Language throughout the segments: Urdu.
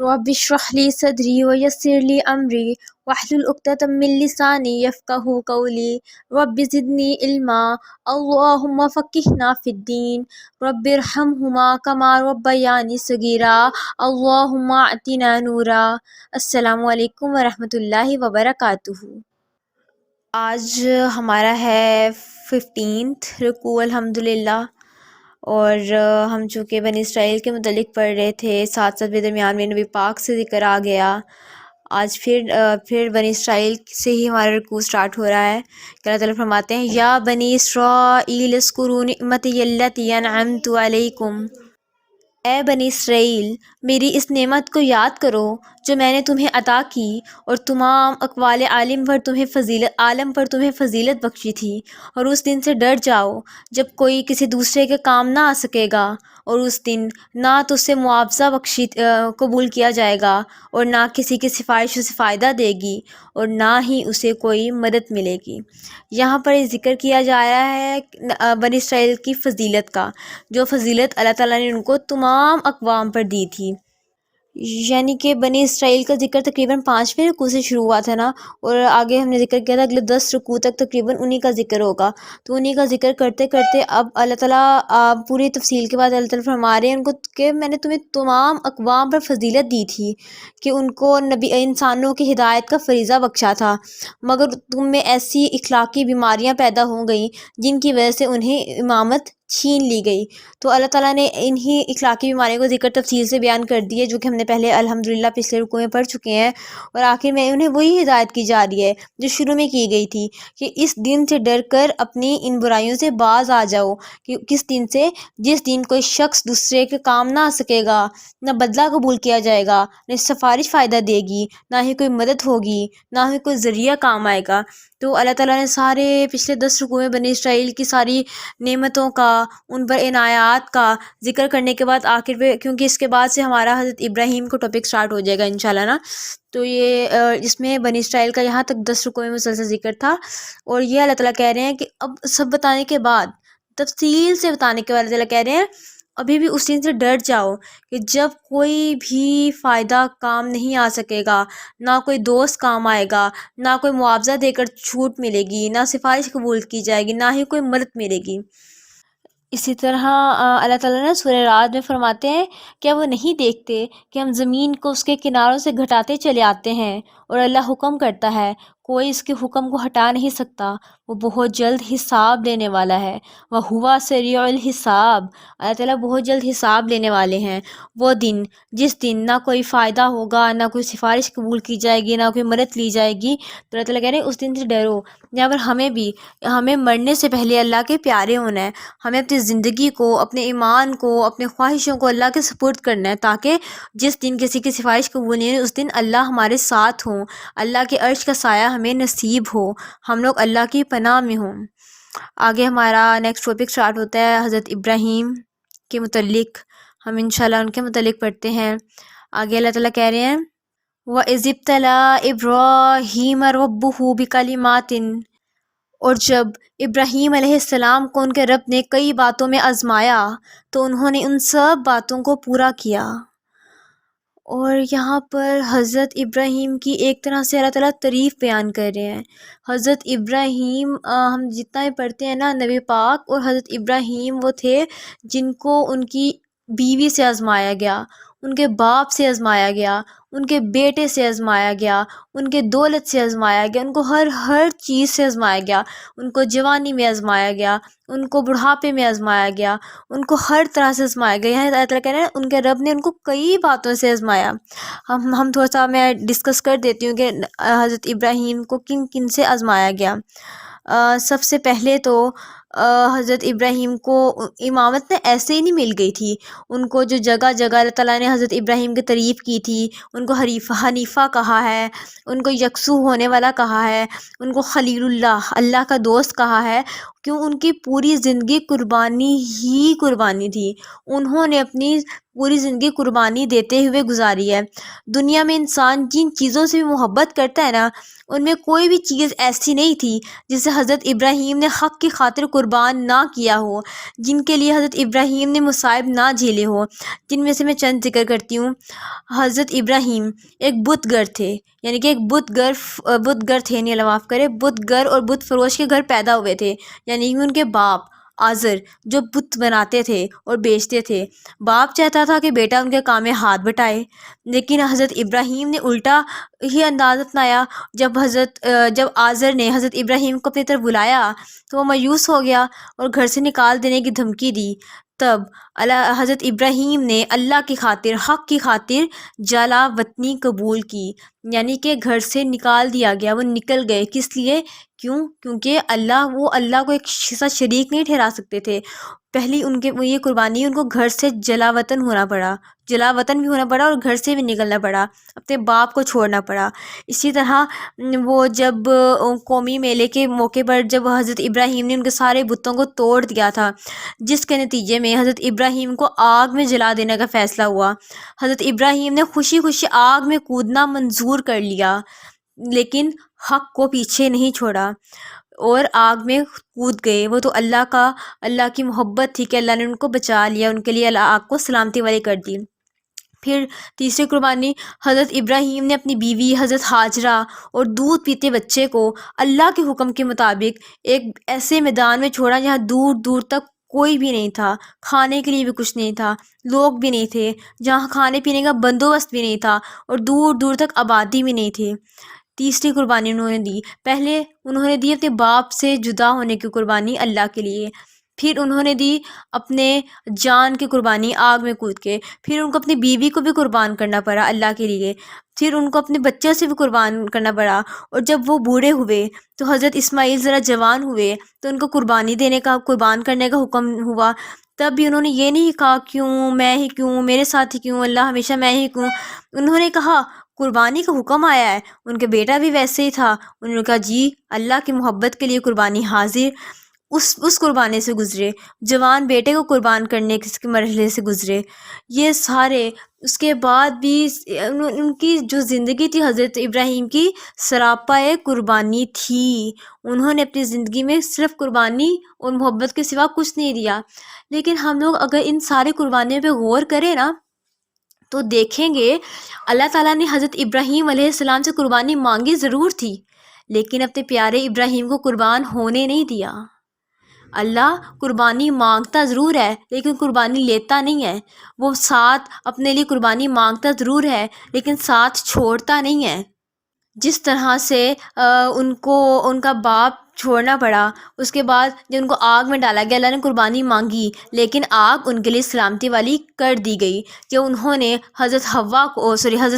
رب اشرح لي صدري ويسر لي أمري واحلل عقدة من لساني يفقهوا قولي رب زدني علما اللهم فقهنا في الدين رب ارحمهما كما ربياني صغيرا اللهم اعطنا نورا۔ السلام علیکم ورحمۃ اللہ وبرکاتہ۔ آج ہمارا ہے 15th رکوع الحمدللہ، اور ہم چونکہ بنی اسرائیل کے متعلق پڑھ رہے تھے، ساتھ ساتھ میں درمیان میں نبی پاک سے ذکر آ گیا۔ آج پھر بنی اسرائیل سے ہی ہمارا رکوع سٹارٹ ہو رہا ہے کہ اللہ تعالیٰ فرماتے ہیں یا بنی اسرائیل اذکروا نعمتی التی انعمت علیکم، اے بنی اسرائیل میری اس نعمت کو یاد کرو جو میں نے تمہیں عطا کی اور تمام اقوال عالم پر تمہیں فضیلت بخشی تھی، اور اس دن سے ڈر جاؤ جب کوئی کسی دوسرے کے کام نہ آ سکے گا، اور اس دن نہ تو اس سے معاوضہ قبول کیا جائے گا اور نہ کسی کی سفارش اسے فائدہ دے گی اور نہ ہی اسے کوئی مدد ملے گی۔ یہاں پر ذکر کیا جا رہا ہے بنی اسرائیل کی فضیلت کا، جو فضیلت اللہ تعالیٰ نے ان کو تمام اقوام پر دی تھی۔ یعنی کہ بنی اسرائیل کا ذکر تقریباً 5ویں رکوع سے شروع ہوا تھا نا، اور آگے ہم نے ذکر کیا تھا اگلے 10 رکوع تک تقریباً انہی کا ذکر ہوگا، تو انہی کا ذکر کرتے کرتے اب اللہ تعالیٰ پوری تفصیل کے بعد اللہ تعالیٰ فرما رہے ہیں ان کو کہ میں نے تمہیں تمام اقوام پر فضیلت دی تھی کہ ان کو انسانوں کی ہدایت کا فریضہ بخشا تھا، مگر تم میں ایسی اخلاقی بیماریاں پیدا ہو گئیں جن کی وجہ سے انہیں امامت چھین لی گئی۔ تو اللہ تعالیٰ نے انہی اخلاقی بیماریوں کو ذکر تفصیل سے بیان کر دی ہے، جو کہ ہم نے پہلے الحمدللہ پچھلے رکوع میں پڑھ چکے ہیں، اور آخر میں انہیں وہی ہدایت کی جا رہی ہے جو شروع میں کی گئی تھی کہ اس دن سے ڈر کر اپنی ان برائیوں سے باز آ جاؤ، کہ کس دن سے؟ جس دن کوئی شخص دوسرے کے کام نہ آ سکے گا، نہ بدلہ قبول کیا جائے گا، نہ سفارش فائدہ دے گی، نہ ہی کوئی مدد ہوگی، نہ ہی کوئی ذریعہ کام آئے گا۔ تو اللہ تعالیٰ نے سارے پچھلے 10 رکوع میں بنی اسرائیل کی ساری نعمتوں کا، ان پر عنایات کا ذکر کرنے کے بعد آخر پہ، کیونکہ اس کے بعد سے ہمارا حضرت ابراہیم کو ٹاپک سٹارٹ ہو جائے گا انشاءاللہ نا، تو یہ اس میں بنی اسرائیل کا یہاں تک 10 رکوع میں مسلسل ذکر تھا، اور یہ اللہ تعالیٰ کہہ رہے ہیں کہ اب سب بتانے کے بعد، تفصیل سے بتانے کے بعد اللہ تعالیٰ کہہ رہے ہیں ابھی بھی اس دن سے ڈر جاؤ کہ جب کوئی بھی فائدہ کام نہیں آ سکے گا، نہ کوئی دوست کام آئے گا، نہ کوئی معاوضہ دے کر چھوٹ ملے گی، نہ سفارش قبول کی جائے گی، نہ ہی کوئی مدد ملے گی۔ اسی طرح اللہ تعالیٰ نے سورہ رعد میں فرماتے ہیں کیا وہ نہیں دیکھتے کہ ہم زمین کو اس کے کناروں سے گھٹاتے چلے آتے ہیں، اور اللہ حکم کرتا ہے کوئی اس کے حکم کو ہٹا نہیں سکتا، وہ بہت جلد حساب لینے والا ہے، وَهُوَ سَرِيعُ الْحِسَاب، اللہ تعالیٰ بہت جلد حساب لینے والے ہیں۔ وہ دن جس دن نہ کوئی فائدہ ہوگا، نہ کوئی سفارش قبول کی جائے گی، نہ کوئی مدد لی جائے گی، تو اللہ تعالیٰ کہہ رہے ہیں اس دن سے ڈرو۔ یہاں پر ہمیں مرنے سے پہلے اللہ کے پیارے ہونا ہے، ہمیں اپنی زندگی کو، اپنے ایمان کو، اپنے خواہشوں کو اللہ کے سپرد کرنا ہے، تاکہ جس دن کسی کی سفارش قبول نہیں ہوئی اس دن اللہ ہمارے ساتھ ہوں، اللہ کے عرش کا سایہ ہمیں نصیب ہو، ہم لوگ اللہ کی پناہ میں ہوں۔ آگے ہمارا نیکسٹ ٹاپک سٹارٹ ہوتا ہے حضرت ابراہیم کے متعلق، ہم انشاءاللہ ان کے متعلق پڑھتے ہیں۔ آگے اللہ تعالیٰ کہہ رہے ہیں وَإِذِ ابْتَلَىٰ إِبْرَاهِيمَ رَبُّهُ بِكَلِمَاتٍ، اور جب ابراہیم علیہ السلام کو ان کے رب نے کئی باتوں میں آزمایا تو انہوں نے ان سب باتوں کو پورا کیا۔ اور یہاں پر حضرت ابراہیم کی ایک طرح سے اللہ تعالیٰ تعریف بیان کر رہے ہیں۔ حضرت ابراہیم، ہم جتنا بھی پڑھتے ہیں نا، نبی پاک اور حضرت ابراہیم وہ تھے جن کو ان کی بیوی سے آزمایا گیا، ان کے باپ سے آزمایا گیا، ان کے بیٹے سے آزمایا گیا، ان کے دولت سے آزمایا گیا، ان کو ہر چیز سے آزمایا گیا، ان کو جوانی میں آزمایا گیا، ان کو بڑھاپے میں آزمایا گیا، ان کو ہر طرح سے آزمایا گیا۔ یہاں اللہ تعالیٰ کہہ رہے ہیں ان کے رب نے ان کو کئی باتوں سے آزمایا۔ ہم تھوڑا سا میں ڈسکس کر دیتی ہوں کہ حضرت ابراہیم کو کن کن سے آزمایا گیا۔ سب سے پہلے تو حضرت ابراہیم کو امامت نے ایسے ہی نہیں مل گئی تھی، ان کو جو جگہ جگہ اللہ تعالیٰ نے حضرت ابراہیم کی تعریف کی تھی، ان کو حنیفہ کہا ہے، ان کو یکسو ہونے والا کہا ہے، ان کو خلیل اللہ کا دوست کہا ہے، کیوں؟ ان کی پوری زندگی قربانی ہی قربانی تھی، انہوں نے اپنی پوری زندگی قربانی دیتے ہوئے گزاری ہے۔ دنیا میں انسان جن چیزوں سے بھی محبت کرتا ہے نا، ان میں کوئی بھی چیز ایسی نہیں تھی جسے حضرت ابراہیم نے حق کی خاطر قربان نہ کیا ہو، جن کے لیے حضرت ابراہیم نے مصائب نہ جھیلے ہو، جن میں سے میں چند ذکر کرتی ہوں۔ حضرت ابراہیم ایک بت گر تھے، یعنی کہ ایک بت گر تھے، نہیں اللہ معاف کرے، بت گر اور بت فروش کے گھر پیدا ہوئے تھے، یعنی کہ ان کے باپ آزر جو بت بناتے تھے اور بیچتے تھے، باپ چاہتا تھا کہ بیٹا ان کے کام میں ہاتھ بٹائے، لیکن حضرت ابراہیم نے الٹا ہی انداز اپنایا۔ جب آزر نے حضرت ابراہیم کو اپنی طرف بلایا تو وہ مایوس ہو گیا اور گھر سے نکال دینے کی دھمکی دی۔ تب حضرت ابراہیم نے اللہ کی خاطر، حق کی خاطر جلا وطنی قبول کی، یعنی کہ گھر سے نکال دیا گیا، وہ نکل گئے۔ کس لیے؟ کیونکہ وہ اللہ کو ایک ساتھ شریک نہیں ٹھہرا سکتے تھے۔ پہلی یہ قربانی ان کو گھر سے جلا وطن بھی ہونا پڑا اور گھر سے بھی نکلنا پڑا، اپنے باپ کو چھوڑنا پڑا۔ اسی طرح وہ جب قومی میلے کے موقع پر جب حضرت ابراہیم نے ان کے سارے بتوں کو توڑ دیا تھا، جس کے نتیجے میں حضرت ابراہیم کو آگ میں جلا دینے کا فیصلہ ہوا، حضرت ابراہیم نے خوشی خوشی آگ میں کودنا منظور کر لیا، لیکن حق کو پیچھے نہیں چھوڑا اور آگ میں کود گئے۔ وہ تو اللہ کی محبت تھی کہ اللہ نے ان کو بچا لیا، ان کے لیے اللہ آگ کو سلامتی والی کر دی۔ پھر تیسری قربانی، حضرت ابراہیم نے اپنی بیوی حضرت ہاجرہ اور دودھ پیتے بچے کو اللہ کے حکم کے مطابق ایک ایسے میدان میں چھوڑا جہاں دور دور تک کوئی بھی نہیں تھا، کھانے کے لیے بھی کچھ نہیں تھا، لوگ بھی نہیں تھے، جہاں کھانے پینے کا بندوبست بھی نہیں تھا اور دور دور تک آبادی بھی نہیں تھی۔ تیسری قربانی انہوں نے دی، پہلے انہوں نے دی اپنے باپ سے جدا ہونے کی قربانی اللہ کے لیے، پھر انہوں نے دی اپنے جان کی قربانی آگ میں کود کے، پھر ان کو اپنی بیوی کو بھی قربان کرنا پڑا اللہ کے لیے، پھر ان کو اپنے بچے سے بھی قربان کرنا پڑا، اور جب وہ بوڑھے ہوئے تو حضرت اسماعیل ذرا جوان ہوئے تو ان کو قربان کرنے کا حکم ہوا۔ تب بھی انہوں نے یہ نہیں کہا کیوں میں ہی کیوں، میرے ساتھ ہی کیوں، اللہ ہمیشہ میں ہی کیوں، انہوں نے کہا قربانی کا حکم آیا ہے۔ ان کے بیٹا بھی ویسے ہی تھا، انہوں نے کہا جی اللہ کی محبت کے لیے قربانی حاضر، اس قربانی سے گزرے، جوان بیٹے کو قربان کرنے کے مرحلے سے گزرے۔ یہ سارے اس کے بعد بھی ان کی جو زندگی تھی حضرت ابراہیم کی سراپا قربانی تھی، انہوں نے اپنی زندگی میں صرف قربانی اور محبت کے سوا کچھ نہیں دیا۔ لیکن ہم لوگ اگر ان سارے قربانیوں پہ غور کریں نا تو دیکھیں گے اللہ تعالیٰ نے حضرت ابراہیم علیہ السلام سے قربانی مانگی ضرور تھی، لیکن اپنے پیارے ابراہیم کو قربان ہونے نہیں دیا۔ اللہ قربانی مانگتا ضرور ہے لیکن قربانی لیتا نہیں ہے، وہ ساتھ اپنے لیے قربانی مانگتا ضرور ہے لیکن ساتھ چھوڑتا نہیں ہے۔ جس طرح سے ان کا باپ چھوڑنا پڑا، اس کے بعد جب ان کو آگ میں ڈالا گیا، اللہ نے قربانی مانگی لیکن آگ ان کے لیے سلامتی والی کر دی گئی۔ جب انہوں نے حضرت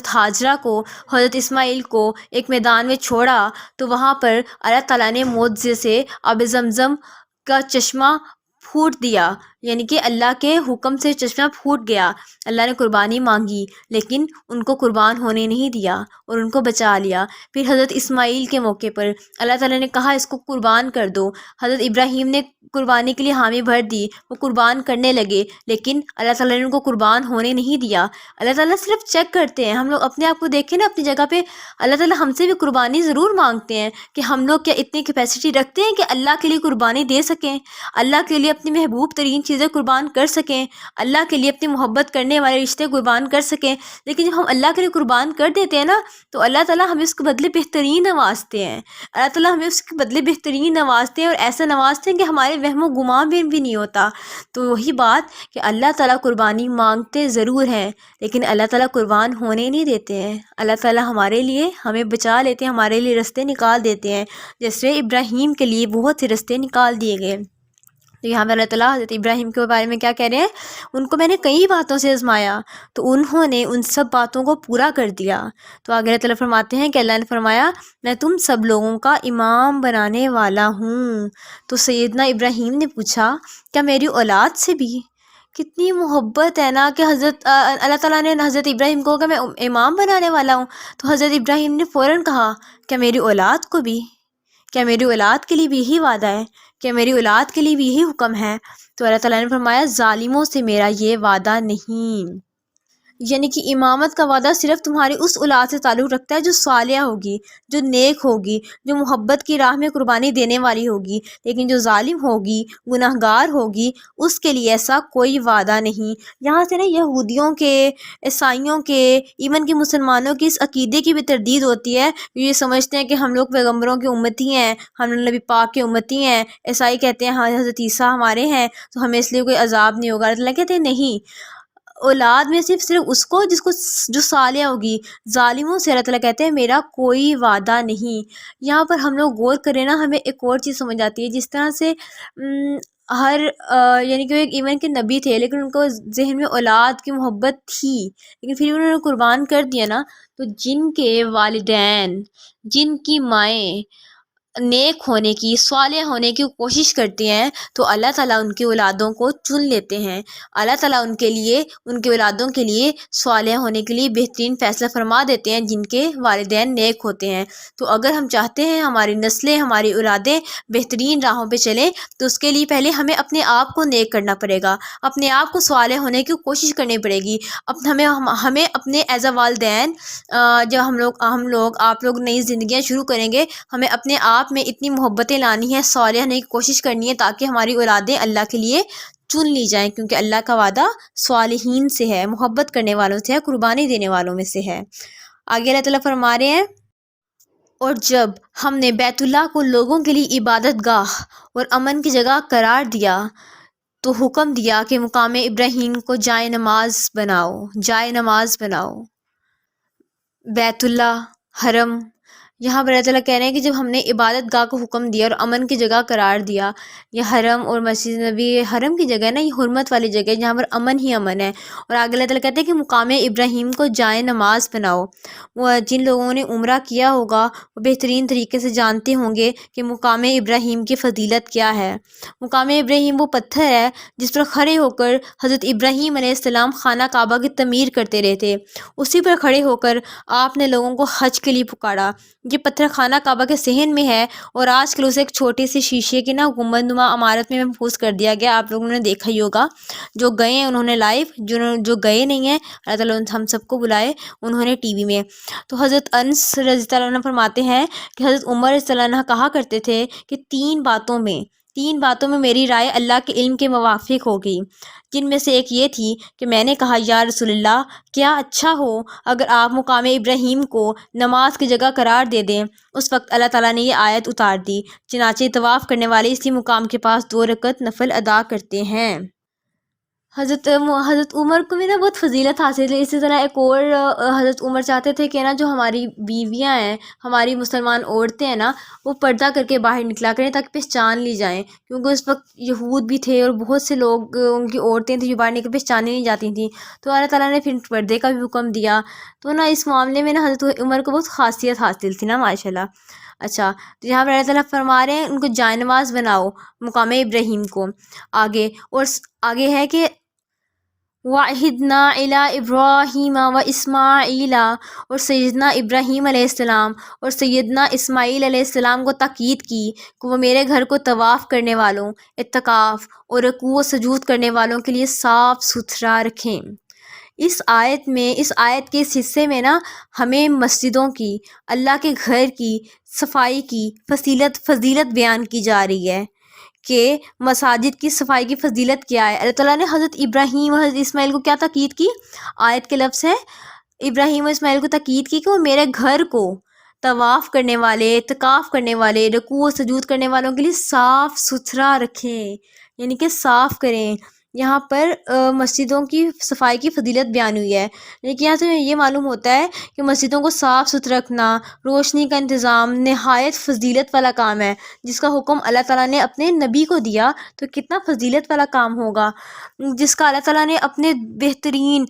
ہاجرہ کو، حضرت اسماعیل کو ایک میدان میں چھوڑا تو وہاں پر اللہ تعالیٰ نے معجزے سے آب زمزم کا چشمہ پھوٹ دیا، یعنی کہ اللہ کے حکم سے چشمہ پھوٹ گیا۔ اللہ نے قربانی مانگی لیکن ان کو قربان ہونے نہیں دیا اور ان کو بچا لیا۔ پھر حضرت اسماعیل کے موقع پر اللہ تعالیٰ نے کہا اس کو قربان کر دو، حضرت ابراہیم نے قربانی کے لیے حامی بھر دی، وہ قربان کرنے لگے لیکن اللہ تعالیٰ نے ان کو قربان ہونے نہیں دیا۔ اللہ تعالیٰ صرف چیک کرتے ہیں، ہم لوگ اپنے آپ کو دیکھیں نا اپنی جگہ پہ، اللہ تعالیٰ ہم سے بھی قربانی ضرور مانگتے ہیں کہ ہم لوگ کیا اتنی کیپیسٹی رکھتے ہیں کہ اللہ کے لیے قربانی دے سکیں، اللہ کے لیے اپنی محبوب ترین چیزیں قربان کر سکیں، اللہ کے لیے اپنی محبت کرنے والے رشتے قربان کر سکیں۔ لیکن جب ہم اللہ کے لیے قربان کر دیتے ہیں نا تو اللہ تعالیٰ ہمیں اس کے بدلے بہترین نوازتے ہیں، اللہ تعالیٰ ہمیں اس کے بدلے بہترین نوازتے ہیں، اور ایسا نوازتے ہیں کہ ہمارے وہم و گمان بھی نہیں ہوتا۔ تو وہی بات کہ اللہ تعالیٰ قربانی مانگتے ضرور ہیں لیکن اللہ تعالیٰ قربان ہونے نہیں دیتے ہیں، اللہ تعالیٰ ہمارے لیے ہمیں بچا لیتے ہیں، ہمارے لیے رستے نکال دیتے ہیں، جیسے ابراہیم کے لیے بہت سے رستے نکال دیے گئے۔ تو یہاں پہ اللہ تعالیٰ حضرت ابراہیم کے بارے میں کیا کہہ رہے ہیں؟ ان کو میں نے کئی باتوں سے آزمایا تو انہوں نے ان سب باتوں کو پورا کر دیا۔ تو آگے اللہ تعالیٰ فرماتے ہیں کہ اللہ نے فرمایا میں تم سب لوگوں کا امام بنانے والا ہوں۔ تو سیدنا ابراہیم نے پوچھا کیا میری اولاد سے بھی؟ کتنی محبت ہے نا کہ اللہ تعالیٰ نے حضرت ابراہیم کو کہ میں امام بنانے والا ہوں، تو حضرت ابراہیم نے فوراً کہا کیا میری اولاد کو بھی؟ کیا میری اولاد کے لیے بھی یہی وعدہ ہے؟ کیا میری اولاد کے لیے بھی یہی حکم ہے؟ تو اللہ تعالیٰ نے فرمایا ظالموں سے میرا یہ وعدہ نہیں۔ یعنی کہ امامت کا وعدہ صرف تمہاری اس اولاد سے تعلق رکھتا ہے جو صالحہ ہوگی، جو نیک ہوگی، جو محبت کی راہ میں قربانی دینے والی ہوگی، لیکن جو ظالم ہوگی، گناہ گار ہوگی، اس کے لیے ایسا کوئی وعدہ نہیں۔ یہاں سے نا یہودیوں کے، عیسائیوں کے، ایون کہ مسلمانوں کی اس عقیدے کی بھی تردید ہوتی ہے، یہ سمجھتے ہیں کہ ہم لوگ پیغمبروں کے امتی ہیں، ہم نبی پاک کے امتی ہیں۔ عیسائی کہتے ہیں ہاں حضرت عیسیٰ ہمارے ہیں تو ہمیں اس لیے کوئی عذاب نہیں ہوگا۔ اللہ کہتے ہیں نہیں، اولاد میں صرف اس کو جو صالحہ ہوگی، ظالموں سے اللہ تعالیٰ کہتے ہیں میرا کوئی وعدہ نہیں۔ یہاں پر ہم لوگ غور کریں نا، ہمیں ایک اور چیز سمجھ آتی ہے، جس طرح سے ہر یعنی کہ ایک ایون کے نبی تھے لیکن ان کو ذہن میں اولاد کی محبت تھی، لیکن پھر انہوں نے قربان کر دیا نا، تو جن کے والدین، جن کی مائیں نیک ہونے کی، صالح ہونے کی کوشش کرتے ہیں تو اللہ تعالیٰ ان کی اولادوں کو چن لیتے ہیں۔ اللہ تعالیٰ ان کے لیے، ان کے اولادوں کے لیے صالح ہونے کے لیے بہترین فیصلہ فرما دیتے ہیں جن کے والدین نیک ہوتے ہیں۔ تو اگر ہم چاہتے ہیں ہماری نسلیں، ہماری اولادیں بہترین راہوں پہ چلیں تو اس کے لیے پہلے ہمیں اپنے آپ کو نیک کرنا پڑے گا، اپنے آپ کو صالح ہونے کی کوشش کرنی پڑے گی۔ ہمیں اپنے ایز اے والدین، جب ہم لوگ آپ لوگ نئی زندگیاں شروع کریں گے، ہمیں اپنے آپ میں اتنی محبتیں لانی ہے، صالح ہونے کی کوشش کرنی ہے تاکہ ہماری اولادیں اللہ کے لیے چن لی جائیں، کیونکہ اللہ کا وعدہ صالحین سے ہے، محبت کرنے والوں سے ہے، قربانی دینے والوں میں سے ہے۔ آگے اللہ تعالیٰ فرما رہے ہیں، اور جب ہم نے بیت اللہ کو لوگوں کے لیے عبادت گاہ اور امن کی جگہ قرار دیا تو حکم دیا کہ مقام ابراہیم کو جائے نماز بناؤ، جائے نماز بناؤ۔ بیت اللہ، حرم، یہاں پر اللہ تعالیٰ کہہ رہے ہیں کہ جب ہم نے عبادت گاہ کو حکم دیا اور امن کی جگہ قرار دیا، یہ حرم اور مسجد نبی حرم کی جگہ ہے نا، یہ حرمت والی جگہ ہے جہاں پر امن ہی امن ہے۔ اور آگے اللہ تعالیٰ کہتے ہیں کہ مقام ابراہیم کو جائے نماز بناؤ۔ وہ جن لوگوں نے عمرہ کیا ہوگا وہ بہترین طریقے سے جانتے ہوں گے کہ مقام ابراہیم کی فضیلت کیا ہے۔ مقام ابراہیم وہ پتھر ہے جس پر کھڑے ہو کر حضرت ابراہیم علیہ السلام خانہ کعبہ کی تعمیر کرتے رہے تھے، اسی پر کھڑے ہو کر آپ نے لوگوں کو حج کے لیے پکارا۔ یہ پتھر خانہ کعبہ کے صحن میں ہے اور آج کل اسے ایک چھوٹی سی شیشے کی نا گنبد نما عمارت میں محفوظ کر دیا گیا۔ آپ لوگوں نے دیکھا ہی ہوگا، جو گئے ہیں انہوں نے لائیو، جو گئے نہیں ہیں اللہ تعالیٰ ہم سب کو بلائے، انہوں نے ٹی وی میں۔ تو حضرت انس رضی اللہ عنہ فرماتے ہیں کہ حضرت عمر رضی اللہ عنہ کہا کرتے تھے کہ تین باتوں میں میری رائے اللہ کے علم کے موافق ہو گئی، جن میں سے ایک یہ تھی کہ میں نے کہا یا رسول اللہ، کیا اچھا ہو اگر آپ مقام ابراہیم کو نماز کی جگہ قرار دے دیں۔ اس وقت اللہ تعالیٰ نے یہ آیت اتار دی، چنانچہ طواف کرنے والے اسی مقام کے پاس 2 رکعت نفل ادا کرتے ہیں۔ حضرت عمر کو بھی نا بہت فضیلت حاصل ہے۔ اسی طرح ایک اور حضرت عمر چاہتے تھے کہ نا جو ہماری بیویاں ہیں، ہماری مسلمان عورتیں ہیں نا، وہ پردہ کر کے باہر نکلا کریں تاکہ پہچان لی جائیں، کیونکہ اس وقت یہود بھی تھے اور بہت سے لوگ، ان کی عورتیں تھیں جو باہر نکل پہچانی نہیں جاتی تھیں، تو اللہ تعالیٰ نے پھر پردے کا بھی حکم دیا۔ تو نا اس معاملے میں نا حضرت عمر کو بہت خاصیت حاصل تھی نا، ماشاء اللہ۔ اچھا، تو یہاں پر اللہ تعالیٰ فرما رہے ہیں ان کو جائے نماز بناؤ، مقام ابراہیم کو۔ آگے ہے کہ وَعِهِدْنَا إِلَىٰ إِبْرَاهِيمَ وَإِسْمَاعِيلَ، اور سیدنا ابراہیم علیہ السلام اور سیدنا اسماعیل علیہ السلام کو تاکید کی کہ وہ میرے گھر کو طواف کرنے والوں، اعتکاف اور رکوع و سجود کرنے والوں کے لیے صاف ستھرا رکھیں۔ اس آیت کے اس حصے میں نا ہمیں مسجدوں کی، اللہ کے گھر کی صفائی کی فضیلت بیان کی جا رہی ہے کہ مساجد کی صفائی کی فضیلت کیا ہے۔ اللہ تعالیٰ نے حضرت ابراہیم اور حضرت اسماعیل کو کیا تاکید کی؟ آیت کے لفظ ہے ابراہیم اور اسماعیل کو تاکید کی کہ وہ میرے گھر کو طواف کرنے والے، اعتکاف کرنے والے، رکوع و سجود کرنے والوں کے لیے صاف ستھرا رکھیں، یعنی کہ صاف کریں۔ یہاں پر مسجدوں کی صفائی کی فضیلت بیان ہوئی ہے، لیکن یہاں سے یہ معلوم ہوتا ہے کہ مسجدوں کو صاف ستھرا رکھنا، روشنی کا انتظام نہایت فضیلت والا کام ہے، جس کا حکم اللہ تعالیٰ نے اپنے نبی کو دیا تو کتنا فضیلت والا کام ہوگا، جس کا اللہ تعالیٰ نے اپنے بہترین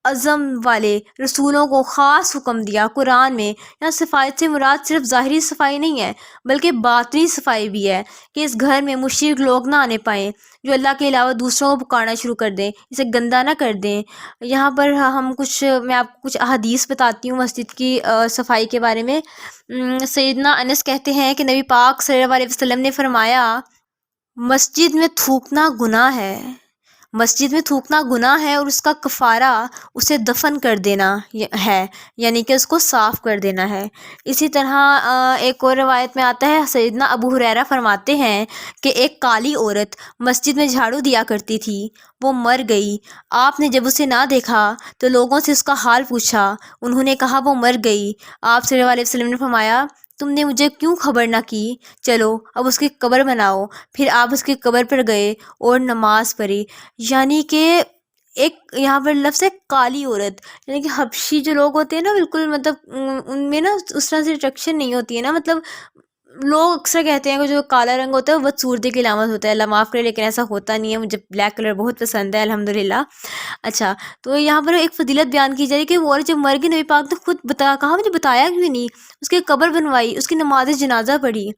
عزم والے رسولوں کو خاص حکم دیا قرآن میں۔ یہاں صفائی سے مراد صرف ظاہری صفائی نہیں ہے بلکہ باطنی صفائی بھی ہے، کہ اس گھر میں مشرک لوگ نہ آنے پائیں جو اللہ کے علاوہ دوسروں کو پکارنا شروع کر دیں، اسے گندہ نہ کر دیں۔ یہاں پر میں آپ کو کچھ احادیث بتاتی ہوں مسجد کی صفائی کے بارے میں۔ سیدنا انس کہتے ہیں کہ نبی پاک صلی اللہ علیہ وسلم نے فرمایا، مسجد میں تھوکنا گناہ ہے مسجد میں تھوکنا گناہ ہے اور اس کا کفارہ اسے دفن کر دینا ہے، یعنی کہ اس کو صاف کر دینا ہے۔ اسی طرح ایک اور روایت میں آتا ہے، سیدنا ابو ہریرہ فرماتے ہیں کہ ایک کالی عورت مسجد میں جھاڑو دیا کرتی تھی، وہ مر گئی۔ آپ نے جب اسے نہ دیکھا تو لوگوں سے اس کا حال پوچھا، انہوں نے کہا وہ مر گئی۔ آپ صلی اللہ علیہ وسلم نے فرمایا، تم نے مجھے کیوں خبر نہ کی؟ چلو اب اس کی قبر بناؤ۔ پھر آپ اس کی قبر پر گئے اور نماز پڑھی۔ یعنی کہ ایک یہاں پر لفظ ہے کالی عورت، یعنی کہ حبشی جو لوگ ہوتے ہیں نا، بالکل مطلب ان میں نا اس طرح سے اٹریکشن نہیں ہوتی ہے نا، مطلب لوگ اکثر کہتے ہیں کہ جو کالا رنگ ہوتا ہے وہ بدسورتی کی علامت ہوتا ہے، اللہ معاف کرے لیکن ایسا ہوتا نہیں ہے، مجھے بلیک کلر بہت پسند ہے الحمدللہ۔ اچھا، تو یہاں پر ایک فضیلت بیان کی جائے کہ وہ عورت جب مر گئی، نبی پاک نے خود کہا مجھے بتایا کیوں نہیں، اس کی قبر بنوائی، اس کی نماز جنازہ پڑھی۔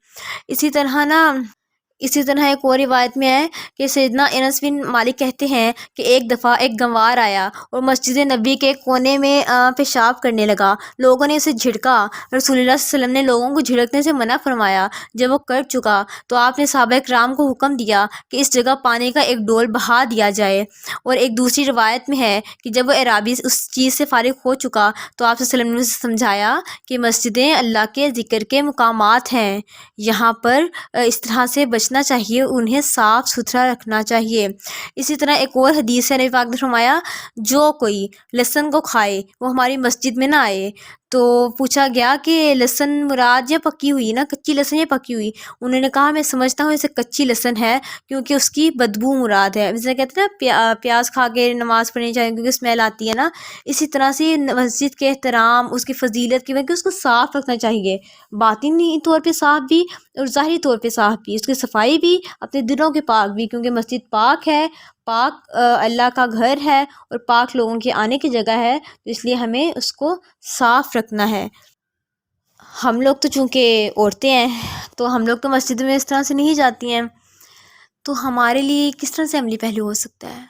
اسی طرح ایک اور روایت میں ہے کہ سیدنا انس بن مالک کہتے ہیں کہ ایک دفعہ ایک گنوار آیا اور مسجد نبی کے کونے میں پیشاب کرنے لگا۔ لوگوں نے اسے جھڑکا، رسول اللہ صلی اللہ علیہ وسلم نے لوگوں کو جھڑکنے سے منع فرمایا۔ جب وہ کر چکا تو آپ نے صحابہ کرام کو حکم دیا کہ اس جگہ پانی کا ایک ڈول بہا دیا جائے۔ اور ایک دوسری روایت میں ہے کہ جب وہ اعرابی اس چیز سے فارغ ہو چکا تو آپ صلی اللہ علیہ وسلم نے اسے سمجھایا کہ مسجدیں اللہ کے ذکر کے مقامات ہیں، یہاں پر اس طرح سے بچنا چاہیے، انہیں صاف ستھرا رکھنا چاہیے۔ اسی طرح ایک اور حدیث ہے، نبی پاک نے فرمایا جو کوئی لہسن کو کھائے وہ ہماری مسجد میں نہ آئے۔ تو پوچھا گیا کہ لہسن مراد یا پکی ہوئی نا، کچی لہسن یا پکی ہوئی؟ انہوں نے کہا میں سمجھتا ہوں اسے کچی لہسن ہے کیونکہ اس کی بدبو مراد ہے، جیسے کہتے ہیں نا پیاز کھا کے نماز پڑھنی چاہیے کیونکہ اسمیل آتی ہے نا، اسی طرح سے مسجد کے احترام، اس کی فضیلت کی وجہ کہ اس کو صاف رکھنا چاہیے، باطنی طور پہ صاف بھی اور ظاہری طور پہ صاف بھی، اس کی صفائی بھی، اپنے دلوں کے پاک بھی، کیونکہ مسجد پاک ہے، پاک اللہ کا گھر ہے اور پاک لوگوں کے آنے کی جگہ ہے، تو اس لیے ہمیں اس کو صاف رکھنا ہے۔ ہم لوگ تو چونکہ عورتیں ہیں تو ہم لوگ تو مسجد میں اس طرح سے نہیں جاتی ہیں، تو ہمارے لیے کس طرح سے عملی پہلو ہو سکتا ہے؟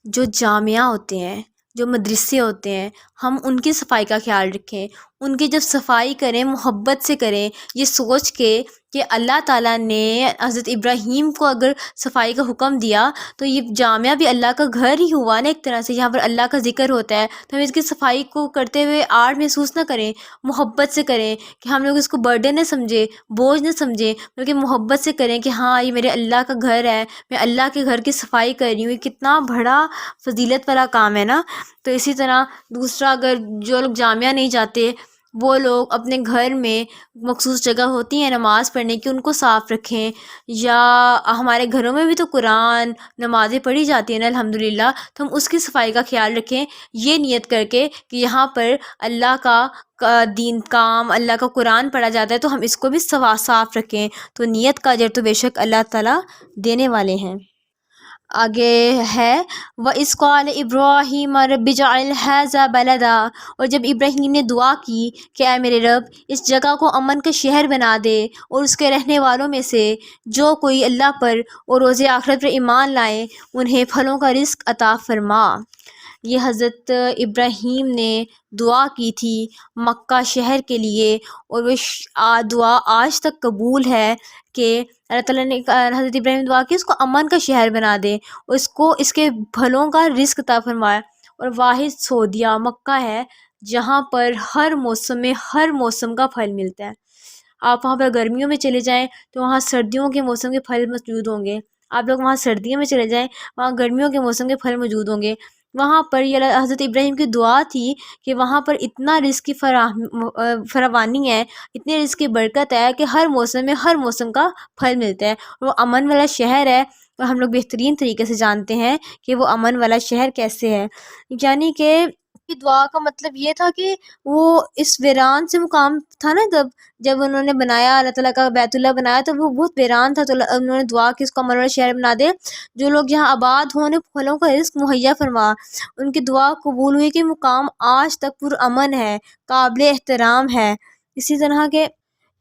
جو جامعہ ہوتے ہیں، جو مدرسے ہوتے ہیں، ہم ان کی صفائی کا خیال رکھیں، ان کی جب صفائی کریں محبت سے کریں، یہ سوچ کے کہ اللہ تعالیٰ نے حضرت ابراہیم کو اگر صفائی کا حکم دیا تو یہ جامعہ بھی اللہ کا گھر ہی ہوا نا ایک طرح سے، یہاں پر اللہ کا ذکر ہوتا ہے، تو ہم اس کی صفائی کو کرتے ہوئے آڑ محسوس نہ کریں، محبت سے کریں کہ ہم لوگ اس کو برڈن نہ سمجھیں، بوجھ نہ سمجھیں، بلکہ محبت سے کریں کہ ہاں یہ میرے اللہ کا گھر ہے، میں اللہ کے گھر کی صفائی کر رہی ہوں، یہ کتنا بڑا فضیلت والا کام ہے نا۔ تو اسی طرح دوسرا، اگر جو لوگ جامعہ نہیں جاتے وہ لوگ اپنے گھر میں مخصوص جگہ ہوتی ہیں نماز پڑھنے کی، ان کو صاف رکھیں، یا ہمارے گھروں میں بھی تو قرآن نمازیں پڑھی جاتی ہیں نا الحمدللہ، تو ہم اس کی صفائی کا خیال رکھیں، یہ نیت کر کے کہ یہاں پر اللہ کا دین کام، اللہ کا قرآن پڑھا جاتا ہے تو ہم اس کو بھی صاف رکھیں، تو نیت کا اجر تو بے شک اللہ تعالیٰ دینے والے ہیں۔ آگے ہے وَإِذْ قَالَ إِبْرَاهِيمُ رَبِّ اجْعَلْ هَٰذَا بَلَدًا، اور جب ابراہیم نے دعا کی کہ اے میرے رب اس جگہ کو امن کا شہر بنا دے، اور اس کے رہنے والوں میں سے جو کوئی اللہ پر اور روز آخرت پر ایمان لائے انہیں پھلوں کا رزق عطا فرما۔ یہ حضرت ابراہیم نے دعا کی تھی مکہ شہر کے لیے، اور وہ دعا آج تک قبول ہے کہ اللہ تعالیٰ نے حضرت ابراہیم نے دعا کی اس کو امن کا شہر بنا دے، اور اس کو اس کے پھلوں کا رزق عطا فرمائے، اور واحد سعودیہ مکہ ہے جہاں پر ہر موسم میں ہر موسم کا پھل ملتا ہے۔ آپ وہاں پر گرمیوں میں چلے جائیں تو وہاں سردیوں کے موسم کے پھل موجود ہوں گے، آپ لوگ وہاں سردیوں میں چلے جائیں وہاں گرمیوں کے موسم کے پھل موجود ہوں گے۔ وہاں پر یہ حضرت ابراہیم کی دعا تھی کہ وہاں پر اتنا رزق کی فراوانی ہے، اتنے رزق کی برکت ہے کہ ہر موسم میں ہر موسم کا پھل ملتا ہے، وہ امن والا شہر ہے، اور ہم لوگ بہترین طریقے سے جانتے ہیں کہ وہ امن والا شہر کیسے ہے۔ یعنی کہ دعا کا مطلب یہ تھا کہ وہ اس ویران سے مقام تھا نا، جب انہوں نے بنایا اللہ تعالیٰ کا بیت اللہ بنایا تو وہ بہت ویران تھا، تو انہوں نے دعا کی اس کو امن والا شہر بنا دے، جو لوگ یہاں آباد ہوں انہیں پھلوں کا رزق مہیا فرما۔ ان کی دعا قبول ہوئی کہ مقام آج تک پر امن ہے، قابل احترام ہے۔ اسی طرح کے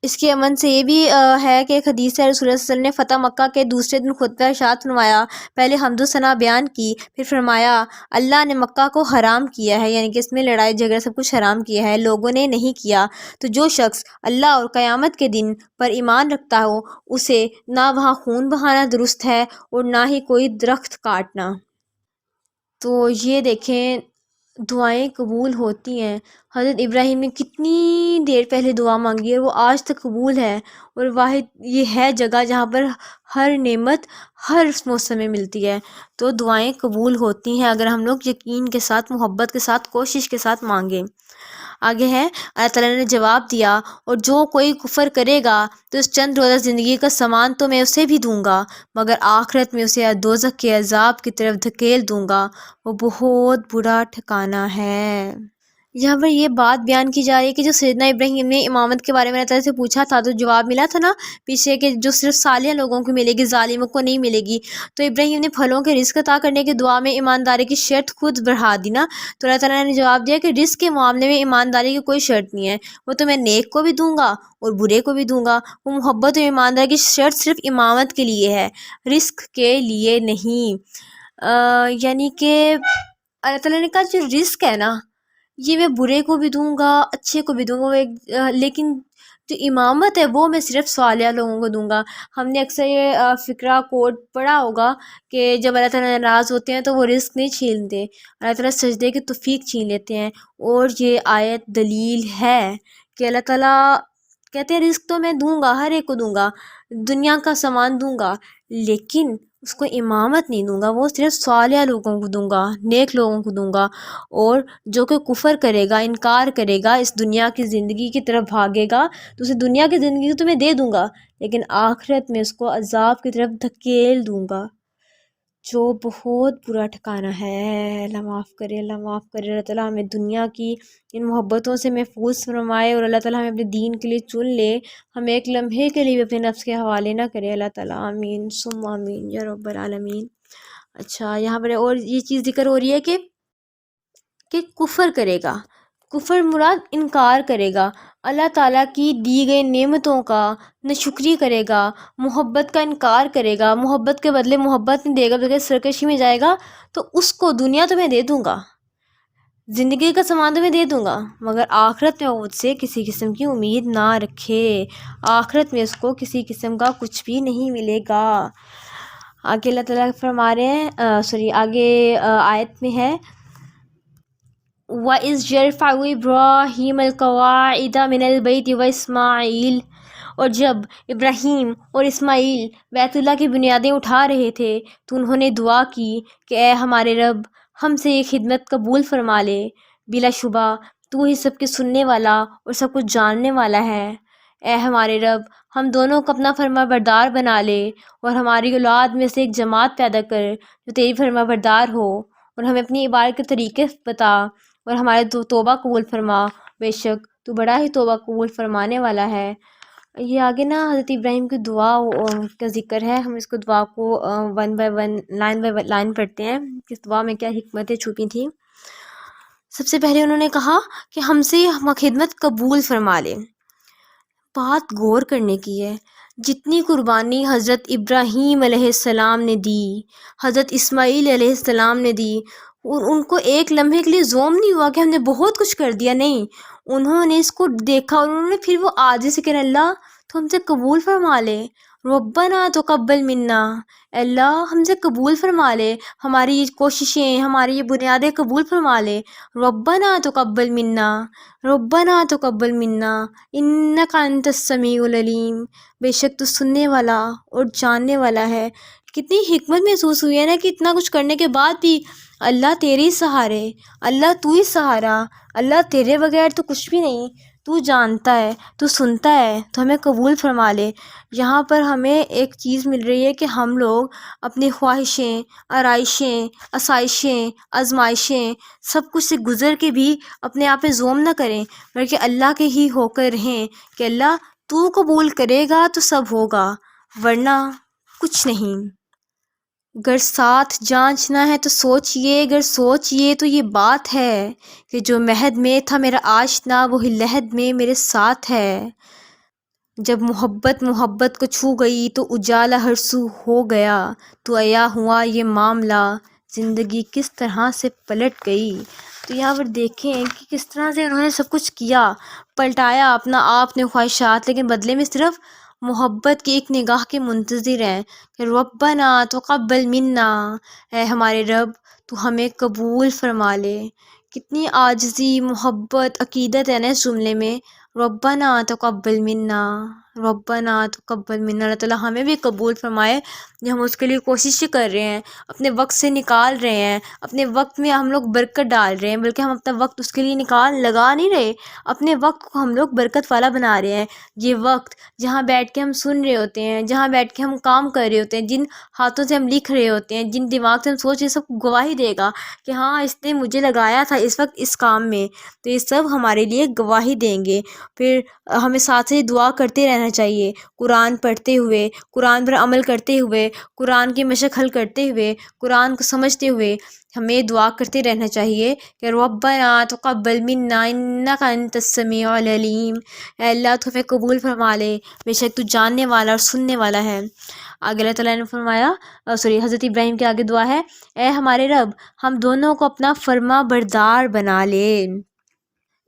اس کے امن سے یہ بھی ہے کہ ایک حدیث ہے، رسول اللہ صلی اللہ علیہ وسلم نے فتح مکہ کے دوسرے دن خطبہ ارشاد فرمایا، پہلے حمد و ثنا بیان کی، پھر فرمایا اللہ نے مکہ کو حرام کیا ہے، یعنی کہ اس میں لڑائی جھگڑا سب کچھ حرام کیا ہے، لوگوں نے نہیں کیا، تو جو شخص اللہ اور قیامت کے دن پر ایمان رکھتا ہو اسے نہ وہاں خون بہانا درست ہے اور نہ ہی کوئی درخت کاٹنا۔ تو یہ دیکھیں دعائیں قبول ہوتی ہیں۔ حضرت ابراہیم نے کتنی دیر پہلے دعا مانگی ہے اور وہ آج تک قبول ہے، اور واحد یہ ہے جگہ جہاں پر ہر نعمت ہر موسم میں ملتی ہے، تو دعائیں قبول ہوتی ہیں اگر ہم لوگ یقین کے ساتھ، محبت کے ساتھ، کوشش کے ساتھ مانگیں۔ آگے ہے اللہ تعالیٰ نے جواب دیا، اور جو کوئی کفر کرے گا تو اس چند روزہ زندگی کا سامان تو میں اسے بھی دوں گا، مگر آخرت میں اسے دوزخ کے عذاب کی طرف دھکیل دوں گا، وہ بہت برا ٹھکانہ ہے۔ یہاں پر یہ بات بیان کی جا رہی ہے کہ جو سیدنا ابراہیم نے امامت کے بارے میں اللہ تعالیٰ سے پوچھا تھا تو جواب ملا تھا نا پیچھے، کہ جو صرف صالح لوگوں کو ملے گی، ظالموں کو نہیں ملے گی، تو ابراہیم نے پھلوں کے رزق عطا کرنے کی دعا میں ایمانداری کی شرط خود بڑھا دی نا، تو اللہ تعالیٰ نے جواب دیا کہ رزق کے معاملے میں ایمانداری کی کوئی شرط نہیں ہے، وہ تو میں نیک کو بھی دوں گا اور برے کو بھی دوں گا، وہ محبت اور ایمانداری کی شرط صرف امامت کے لیے ہے، رزق کے لیے نہیں۔ یعنی کہ اللہ تعالیٰ نے کہا جو رزق ہے نا یہ میں برے کو بھی دوں گا، اچھے کو بھی دوں گا، لیکن جو امامت ہے وہ میں صرف صالح لوگوں کو دوں گا۔ ہم نے اکثر یہ فقرہ کوڈ پڑھا ہوگا کہ جب اللہ تعالیٰ ناراض ہوتے ہیں تو وہ رزق نہیں چھینتے، اللہ تعالیٰ سجدے کی توفیق چھین لیتے ہیں، اور یہ آیت دلیل ہے کہ اللہ تعالیٰ کہتے ہیں رزق تو میں دوں گا، ہر ایک کو دوں گا، دنیا کا سامان دوں گا، لیکن اس کو امامت نہیں دوں گا، وہ صرف صالح لوگوں کو دوں گا، نیک لوگوں کو دوں گا، اور جو کہ کفر کرے گا، انکار کرے گا، اس دنیا کی زندگی کی طرف بھاگے گا تو اسے دنیا کی زندگی تو میں دے دوں گا، لیکن آخرت میں اس کو عذاب کی طرف دھکیل دوں گا، جو بہت برا ٹھکانہ ہے۔ اللہ معاف کرے، اللہ معاف کرے، اللہ تعالیٰ ہمیں دنیا کی ان محبتوں سے محفوظ فرمائے، اور اللہ تعالیٰ ہمیں اپنے دین کے لیے چن لے، ہمیں ایک لمحے کے لیے بھی اپنے نفس کے حوالے نہ کرے، اللہ تعالیٰ آمین ثم آمین یا رب العالمین۔ اچھا یہاں پر اور یہ چیز ذکر ہو رہی ہے کہ کفر کرے گا، کفر مراد انکار کرے گا، اللہ تعالیٰ کی دی گئی نعمتوں کا ناشکری کرے گا، محبت کا انکار کرے گا، محبت کے بدلے محبت نہیں دے گا بلکہ سرکشی میں جائے گا، تو اس کو دنیا تو میں دے دوں گا، زندگی کا سامان تو میں دے دوں گا، مگر آخرت میں وہ مجھ سے کسی قسم کی امید نہ رکھے، آخرت میں اس کو کسی قسم کا کچھ بھی نہیں ملے گا۔ آگے اللہ تعالیٰ فرما رہے ہیں آگے آیت میں ہے وَإِذْ يَرْفَعُ إِبْرَاهِيمُ الْقَوَاعِدَ مِنَ الْبَيْتِ وَإِسْمَاعِيلُ، اور جب ابراہیم اور اسماعیل بیت اللہ کی بنیادیں اٹھا رہے تھے تو انہوں نے دعا کی کہ اے ہمارے رب ہم سے یہ خدمت قبول فرما لے، بلا شبہ تو ہی سب کے سننے والا اور سب کچھ جاننے والا ہے۔ اے ہمارے رب ہم دونوں کو اپنا فرما بردار بنا لے، اور ہماری اولاد میں سے ایک جماعت پیدا کر جو تیری فرما بردار ہو، اور ہمیں اپنی عبادت کے طریقے بتا، اور ہمارے توبہ قبول فرما، بے شک تو بڑا ہی توبہ قبول فرمانے والا ہے۔ یہ آگے نا حضرت ابراہیم کی دعا کا ذکر ہے، ہم اس کو دعا کو one by one line by line پڑھتے ہیں کہ اس دعا میں کیا حکمتیں چھپی تھیں۔ سب سے پہلے انہوں نے کہا کہ ہم سے خدمت قبول فرما لے، بات غور کرنے کی ہے، جتنی قربانی حضرت ابراہیم علیہ السلام نے دی، حضرت اسماعیل علیہ السلام نے دی، ان کو ایک لمحے کے لیے زوم نہیں ہوا کہ ہم نے بہت کچھ کر دیا، نہیں، انہوں نے اس کو دیکھا اور انہوں نے پھر وہ عاجزی سے کہا اللہ تو ہم سے قبول فرما لے، ربنا تقبل منا، اللہ ہم سے قبول فرما لے، ہماری یہ کوششیں، ہماری یہ بنیادیں قبول فرما لے، ربنا تقبل منا، ربنا تقبل منا انک انت السمیع العلیم، بے شک تو سننے والا اور جاننے والا ہے۔ کتنی حکمت محسوس ہوئی ہے نا کہ اتنا کچھ کرنے کے بعد بھی اللہ تیرے ہی سہارے، اللہ تو ہی سہارا، اللہ تیرے بغیر تو کچھ بھی نہیں، تو جانتا ہے، تو سنتا ہے، تو ہمیں قبول فرما لے۔ یہاں پر ہمیں ایک چیز مل رہی ہے کہ ہم لوگ اپنی خواہشیں، آرائشیں، آسائشیں، آزمائشیں سب کچھ سے گزر کے بھی اپنے آپ پہ زوم نہ کریں، بلکہ اللہ کے ہی ہو کر رہیں کہ اللہ تو قبول کرے گا تو سب ہوگا، ورنہ کچھ نہیں۔ اگر ساتھ جانچنا ہے تو سوچئے، اگر سوچئے تو یہ بات ہے کہ جو مہد میں تھا میرا آشنا وہی لحد میں میرے ساتھ ہے۔ جب محبت محبت کو چھو گئی تو اجالا ہر سو ہو گیا، تو عیا ہوا یہ معاملہ، زندگی کس طرح سے پلٹ گئی۔ تو یہاں پر دیکھیں کہ کس طرح سے انہوں نے سب کچھ کیا، پلٹایا اپنا آپ نے خواہشات، لیکن بدلے میں صرف محبت کی ایک نگاہ کے منتظر ہیں کہ ربنا تقبل منا، اے ہمارے رب تو ہمیں قبول فرما لے۔ کتنی عاجزی، محبت، عقیدت ہے نا اس جملے میں، ربنا تقبل منا، ربنا تقبل منا۔ اللہ تعالیٰ ہمیں بھی قبول فرمائے جو ہم اس کے لیے کوششیں کر رہے ہیں، اپنے وقت سے نکال رہے ہیں، اپنے وقت میں ہم لوگ برکت ڈال رہے ہیں، بلکہ ہم اپنا وقت اس کے لیے لگا نہیں رہے، اپنے وقت کو ہم لوگ برکت والا بنا رہے ہیں۔ یہ وقت جہاں بیٹھ کے ہم سن رہے ہوتے ہیں، جہاں بیٹھ کے ہم کام کر رہے ہوتے ہیں، جن ہاتھوں سے ہم لکھ رہے ہوتے ہیں، جن دماغ سے ہم سوچ رہے ہیں، سب گواہی دے گا کہ ہاں اس نے مجھے لگایا تھا اس وقت اس کام میں، تو یہ سب ہمارے لیے گواہی دیں گے۔ پھر ہمیں ساتھ ہی دعا کرتے رہنا چاہیے، قرآن پڑھتے ہوئے، قرآن پر عمل کرتے ہوئے، قرآن کی مشق حل کرتے ہوئے، قرآن کو سمجھتے ہوئے ہمیں دعا کرتے رہنا چاہیے کہ ربنا تقبل منا انک انت السمیع العلیم، اے اللہ تو ہمیں قبول فرما لے، بے شک تو جاننے والا اور سننے والا ہے۔ آگے اللہ تعالیٰ نے فرمایا، حضرت ابراہیم کے آگے دعا ہے، اے ہمارے رب ہم دونوں کو اپنا فرما بردار بنا لے۔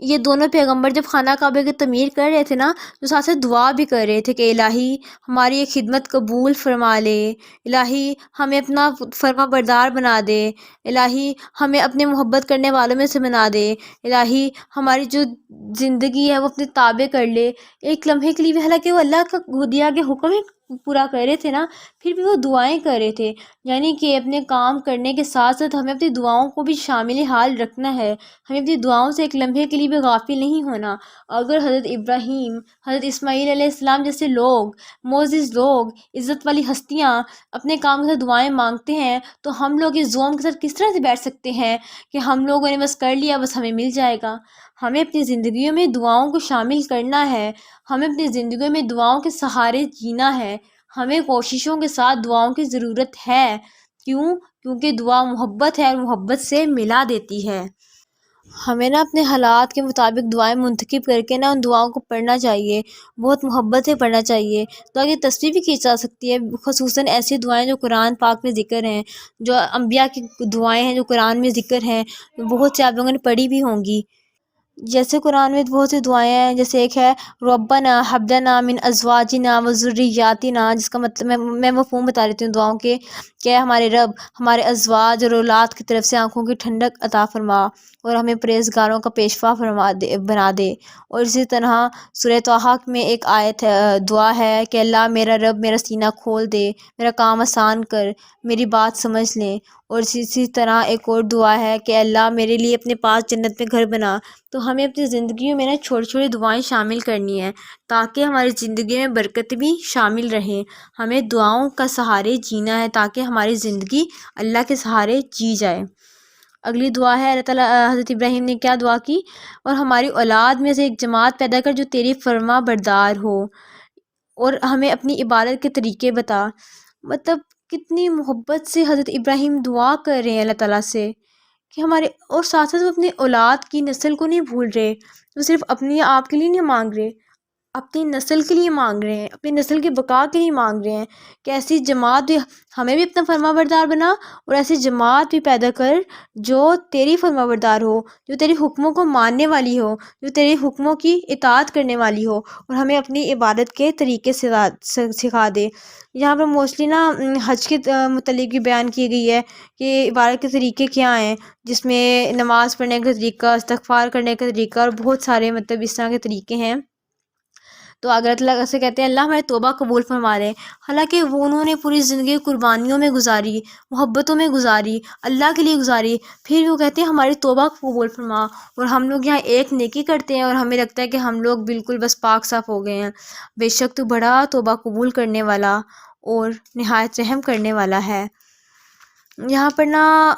یہ دونوں پیغمبر جب خانہ کعبہ کی تعمیر کر رہے تھے نا، تو ساتھ ساتھ دعا بھی کر رہے تھے کہ الہی ہماری یہ خدمت قبول فرما لے، الہی ہمیں اپنا فرما بردار بنا دے، الہی ہمیں اپنے محبت کرنے والوں میں سے بنا دے، الہی ہماری جو زندگی ہے وہ اپنے تابع کر لے۔ ایک لمحے کے لیے بھی، حالانکہ وہ اللہ کا دیا گیا حکم ہی پورا کر رہے تھے نا، پھر بھی وہ دعائیں کر رہے تھے، یعنی کہ اپنے کام کرنے کے ساتھ ساتھ ہمیں اپنی دعاؤں کو بھی شامل حال رکھنا ہے، ہمیں اپنی دعاؤں سے ایک لمحے کے لیے بھی غافل نہیں ہونا۔ اگر حضرت ابراہیم، حضرت اسماعیل علیہ السلام جیسے لوگ، معزز لوگ، عزت والی ہستیاں اپنے کام کے ساتھ دعائیں مانگتے ہیں، تو ہم لوگ اس زوم کے ساتھ کس طرح سے بیٹھ سکتے ہیں کہ ہم لوگوں نے بس کر لیا، بس ہمیں مل جائے گا۔ ہمیں اپنی زندگیوں میں دعاؤں کو شامل کرنا ہے، ہمیں اپنی زندگیوں میں دعاؤں کے سہارے جینا ہے، ہمیں کوششوں کے ساتھ دعاؤں کی ضرورت ہے۔ کیوں؟ کیونکہ دعا محبت ہے اور محبت سے ملا دیتی ہے۔ ہمیں نا اپنے حالات کے مطابق دعائیں منتخب کر کے نا ان دعاؤں کو پڑھنا چاہیے، بہت محبت سے پڑھنا چاہیے، تاکہ تصویر بھی کی جا سکتی ہے، خصوصاً ایسی دعائیں جو قرآن پاک میں ذکر ہیں، جو انبیاء کی دعائیں ہیں جو قرآن میں ذکر ہیں، بہت سے آپ لوگوں نے پڑھی بھی ہوں گی۔ جیسے قرآن میں بہت سی دعائیں ہیں، جیسے ایک ہے ربنا ہب لنا من ازواجنا وذریاتنا، جس کا مطلب میں مفہوم بتا دیتی ہوں دعاؤں کے، کہ ہمارے رب ہمارے ازواج اور اولاد کی طرف سے آنکھوں کی ٹھنڈک عطا فرما اور ہمیں پرہیزگاروں کا پیشوا بنا دے۔ اور اسی طرح سورہ طٰہٰ میں ایک آیت دعا ہے کہ اللہ میرا رب میرا سینہ کھول دے، میرا کام آسان کر، میری بات سمجھ لیں۔ اور اسی طرح ایک اور دعا ہے کہ اللہ میرے لیے اپنے پاس جنت میں گھر بنا۔ تو ہمیں اپنی زندگیوں میں نا چھوٹی چھوٹی دعائیں شامل کرنی ہیں، تاکہ ہماری زندگی میں برکت بھی شامل رہیں۔ ہمیں دعاؤں کا سہارے جینا ہے تاکہ ہماری زندگی اللہ کے سہارے جی جائے۔ اگلی دعا ہے اللہ تعالیٰ، حضرت ابراہیم نے کیا دعا کی، اور ہماری اولاد میں سے ایک جماعت پیدا کر جو تیری فرما بردار ہو، اور ہمیں اپنی عبادت کے طریقے بتا۔ مطلب کتنی محبت سے حضرت ابراہیم دعا کر رہے ہیں اللہ تعالیٰ سے کہ ہمارے، اور ساتھ ساتھ وہ اپنے اولاد کی نسل کو نہیں بھول رہے، وہ صرف اپنی آپ کے لیے نہیں مانگ رہے، اپنی نسل کے لیے مانگ رہے ہیں، اپنی نسل کے بقا کے لیے مانگ رہے ہیں کہ ایسی جماعت بھی، ہمیں بھی اپنا فرما بردار بنا اور ایسی جماعت بھی پیدا کر جو تیری فرما بردار ہو، جو تیری حکموں کو ماننے والی ہو، جو تیری حکموں کی اطاعت کرنے والی ہو، اور ہمیں اپنی عبادت کے طریقے سکھا دے۔ یہاں پر موسٹلی نا حج کے متعلق بھی بیان کی گئی ہے کہ عبادت کے طریقے کیا ہیں، جس میں نماز پڑھنے کا طریقہ، استغفار کرنے کا طریقہ، اور بہت سارے مطلب اس طرح کے طریقے ہیں۔ تو اگر اللہ سے کہتے ہیں اللہ ہماری توبہ قبول فرما لے، حالانکہ وہ انہوں نے پوری زندگی قربانیوں میں گزاری، محبتوں میں گزاری، اللہ کے لیے گزاری، پھر بھی وہ کہتے ہیں ہماری توبہ قبول فرما، اور ہم لوگ یہاں ایک نیکی کرتے ہیں اور ہمیں لگتا ہے کہ ہم لوگ بالکل بس پاک صاف ہو گئے ہیں۔ بے شک تو بڑا توبہ قبول کرنے والا اور نہایت رحم کرنے والا ہے۔ یہاں پر نا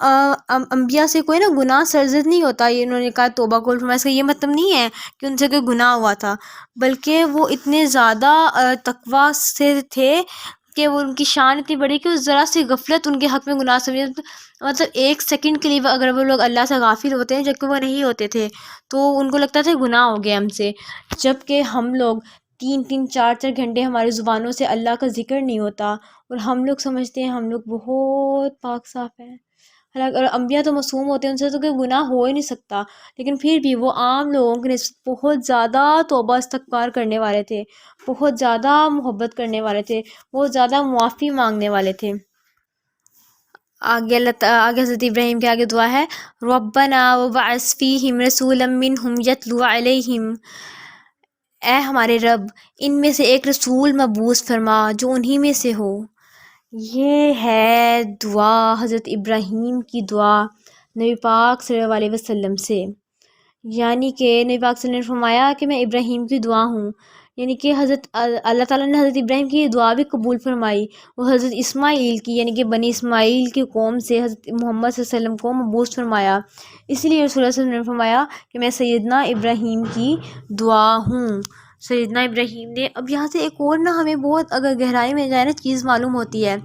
انبیاء سے کوئی نا گناہ سرزد نہیں ہوتا، یہ انہوں نے کہا توبہ قبول فرمایا، اس کا یہ مطلب نہیں ہے کہ ان سے کوئی گناہ ہوا تھا، بلکہ وہ اتنے زیادہ تقویٰ سے تھے کہ وہ ان کی شان اتنی بڑی کہ ذرا سی غفلت ان کے حق میں گناہ سمجھے، مطلب ایک سیکنڈ کے لیے اگر وہ لوگ اللہ سے غافل ہوتے ہیں، جبکہ وہ نہیں ہوتے تھے، تو ان کو لگتا تھا گناہ ہو گیا ہم سے، جبکہ ہم لوگ 3 4 گھنٹے ہماری زبانوں سے اللہ کا ذکر نہیں ہوتا، اور ہم لوگ سمجھتے ہیں ہم لوگ بہت پاک صاف ہیں۔ حالانکہ اور انبیاء تو معصوم ہوتے ہیں، ان سے تو کوئی گناہ ہو ہی نہیں سکتا، لیکن پھر بھی وہ عام لوگوں کے نسبت بہت زیادہ توبہ استغفار کرنے والے تھے، بہت زیادہ محبت کرنے والے تھے، بہت زیادہ معافی مانگنے والے تھے۔ آگے حضرت ابراہیم کے آگے دعا ہے، ربنا وبعث فیہم رسولا منہم یتلو علیہم، اے ہمارے رب ان میں سے ایک رسول مبعوث فرما جو انہی میں سے ہو۔ یہ ہے دعا حضرت ابراہیم کی دعا نبی پاک صلی اللہ علیہ وسلم سے، یعنی کہ نبی پاک صلی اللہ علیہ وسلم نے فرمایا کہ میں ابراہیم کی دعا ہوں، یعنی کہ اللہ تعالیٰ نے حضرت ابراہیم کی دعا بھی قبول فرمائی، وہ حضرت اسماعیل کی یعنی کہ بنی اسماعیل کی قوم سے حضرت محمد صلی اللہ علیہ وسلم کو مبعوث فرمایا، اسی لیے رسول اللہ صلی اللہ علیہ وسلم نے فرمایا کہ میں سیدنا ابراہیم کی دعا ہوں۔ سیدنا ابراہیم نے، اب یہاں سے ایک اور ہمیں بہت اگر گہرائی میں جائے چیز معلوم ہوتی ہے۔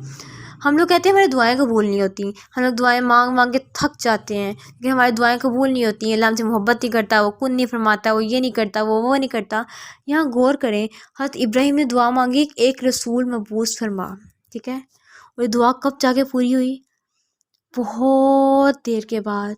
ہم لوگ کہتے ہیں ہماری دعائیں قبول نہیں ہوتی، ہم لوگ دعائیں مانگ مانگ کے تھک جاتے ہیں کہ ہماری دعائیں قبول نہیں ہوتی ہیں، اللہ ہم سے محبت نہیں کرتا، وہ کن نہیں فرماتا، وہ یہ نہیں کرتا، وہ نہیں کرتا۔ یہاں غور کریں، حضرت ابراہیم نے دعا مانگی ایک رسول مبعوث فرما، ٹھیک ہے، اور یہ دعا کب جا کے پوری ہوئی؟ بہت دیر کے بعد۔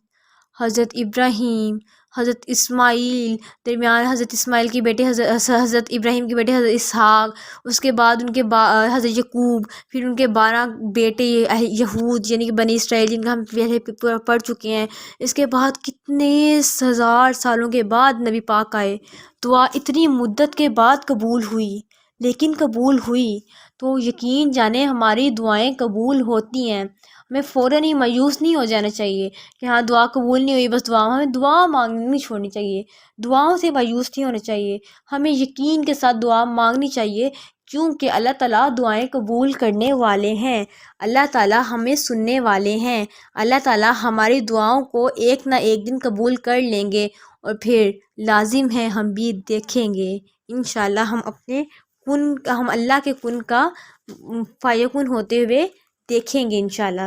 حضرت ابراہیم، حضرت اسماعیل، درمیان حضرت اسماعیل کی بیٹے حضرت ابراہیم کے بیٹے حضرت اسحاق، اس کے بعد ان کے حضرت یعقوب، پھر ان کے 12 بیٹے یہود یعنی کہ بنی اسرائیل جن کا ہم پہلے پڑھ چکے ہیں، اس کے بعد کتنے ہزار سالوں کے بعد نبی پاک آئے، دعا اتنی مدت کے بعد قبول ہوئی، لیکن قبول ہوئی، تو یقین جانیں ہماری دعائیں قبول ہوتی ہیں۔ ہمیں فوراً ہی مایوس نہیں ہو جانا چاہیے کہ ہاں دعا قبول نہیں ہوئی بس ہمیں دعا مانگنی نہیں چھوڑنی چاہیے، دعاؤں سے مایوس نہیں ہونا چاہیے، ہمیں یقین کے ساتھ دعا مانگنی چاہیے، کیونکہ اللہ تعالیٰ دعائیں قبول کرنے والے ہیں، اللہ تعالیٰ ہمیں سننے والے ہیں، اللہ تعالیٰ ہماری دعاؤں کو ایک نہ ایک دن قبول کر لیں گے، اور پھر لازم ہے ہم بھی دیکھیں گے انشاءاللہ، ہم اللہ کے کن کا فیکون ہوتے ہوئے دیکھیں گے انشاءاللہ۔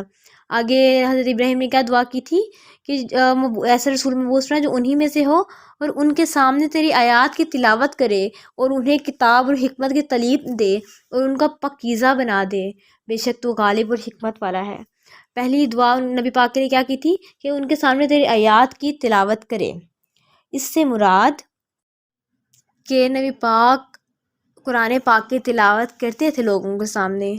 آگے حضرت ابراہیم نے کیا دعا کی تھی کہ ایسا رسول مبعوث فرما جو انہی میں سے ہو اور ان کے سامنے تیری آیات کی تلاوت کرے اور انہیں کتاب اور حکمت کی تعلیم دے اور ان کا پاکیزہ بنا دے، بے شک تو غالب اور حکمت والا ہے۔ پہلی دعا نبی پاک کے لیے کیا کی تھی کہ ان کے سامنے تیری آیات کی تلاوت کرے، اس سے مراد کہ نبی پاک قرآن پاک کی تلاوت کرتے تھے لوگوں کے سامنے،